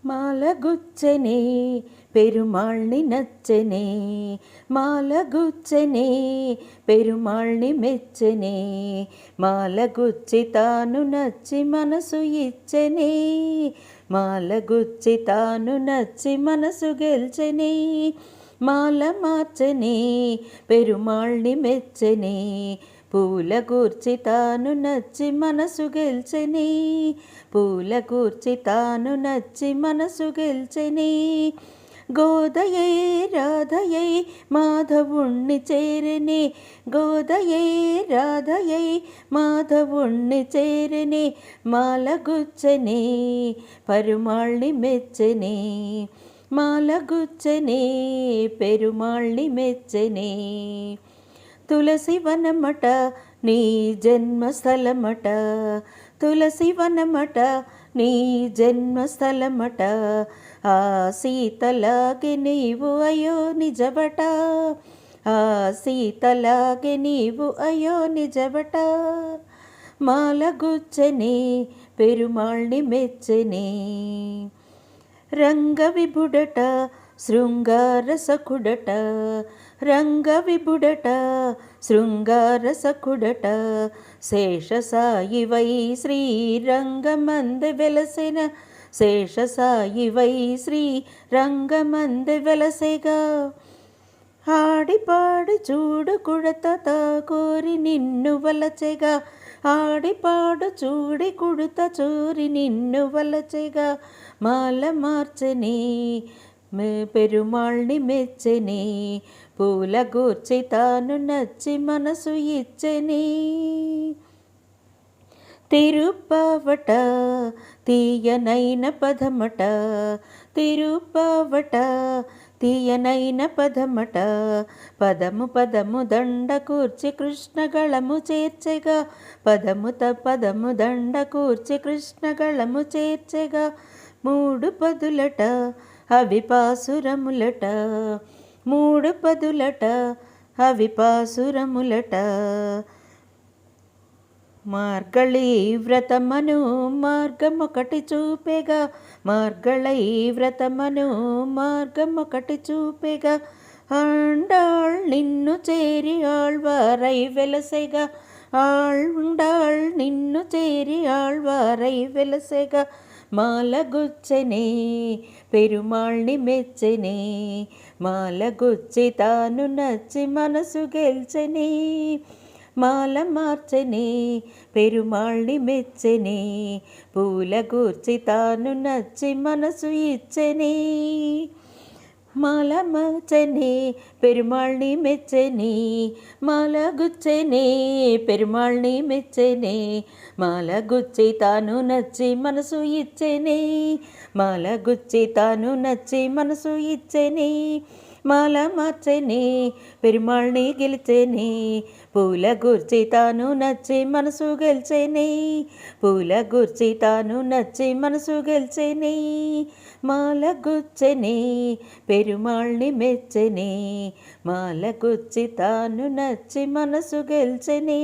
మాలగుచ్చనే పెరుమాళ్ళని నచ్చనే, మాలగుచ్చనే పెరుమాళ్ళని మెచ్చనే, మాలగుచ్చి తాను నచ్చి మనసు ఇచ్చనే, మాలగుచ్చి తాను నచ్చి మనసు గెల్చనే, మాల మార్చనే పెరుమాళ్ళని మెచ్చనే, పూల గూర్చి తాను నచ్చి మనసు గెల్చనే, పూల గూర్చి తాను నచ్చి మనసు గెల్చనే, గోదయే రాధయై మాధవుణ్ణి చేరనే, గోదయే రాధయై మాధవుణ్ణి చేరనే, మాలగుచ్చనే పెరుమాళ్ళని మెచ్చనే, మాలగుచ్చనే పెరుమాళ్ళని మెచ్చనే. తులసి వనమట నీ జన్మస్థలమట, తులసి వనమట నీ జన్మస్థలమట, ఆ సీతలాగే నీవు అయో నిజబట, ఆ సీతలాగే నీవు అయో నిజబట, మాలగుచ్చనే పెరుమాళ్ళని మెచ్చనే. రంగ విభుడట శృంగార సఖుడట, రంగ విభుడట శృంగార సఖుడట, శేషసాయివై శ్రీరంగమంద వెలసెన, శేషసాయివై శ్రీరంగమంద వెలసెగా, ఆడిపాడు చూడు కుడత కోరి నిన్ను వలచెగా, ఆడిపాడు చూడి కుడుత చోరి నిన్ను వలచెగా, మాల మార్చనే పెరుమాళ్ళని మెచ్చనే, పూల గూర్చి తాను నచ్చి మనసు ఇచ్చనే, తిరుప్పావట తీయనైన పదమట, తిరుప్పావట తీయనైన పదమట, పదము పదము దండ కూర్చి కృష్ణగళము చేర్చెగా, పదము దండ కూర్చి కృష్ణగళము చేర్చెగా, మూడు పదులట అవి పాసురములట, మూడు పదులట అవి పాసురములట, మార్గళీ వ్రతమను మార్గమొకటి చూపెగా, మార్గళీ వ్రతమను మార్గమొకటి చూపెగా, ఆండాళ్ నిన్ను చేరి ఆళ్వారై వెలసెగా, ఆండాళ్ నిన్ను చేరి ఆళ్వారై వెలసెగా, మాలగుచ్చనే పెరుమాళ్ళని మెచ్చనే, మాలగుచ్చి తాను నచ్చి మనసు గెల్చనే, మాల మార్చనే పెరుమాళ్ళని మెచ్చనే, పూల గూర్చి తాను నచ్చి మనసు ఇచ్చనే, మాల మార్చనే పెరుమాళ్ళని మెచ్చనే, మాలగుచ్చనే పెరుమాళ్ళని మెచ్చనే, మాలగుచ్చి తాను నచ్చి మనసు ఇచ్చనే, మాలగుచ్చి తాను నచ్చి మనసు ఇచ్చనే, మాల మార్చనే పెరుమాళ్ళని గెలిచెనే, పూల గూర్చి తాను నచ్చి మనసు గెలిచెనే, పూల గూర్చి తాను నచ్చి మనసు గెలిచెనే, మాలగుచ్చనే పెరుమాళ్ళని మెచ్చనే, మాలగుచ్చి తాను నచ్చి మనసు గెలిచెనే.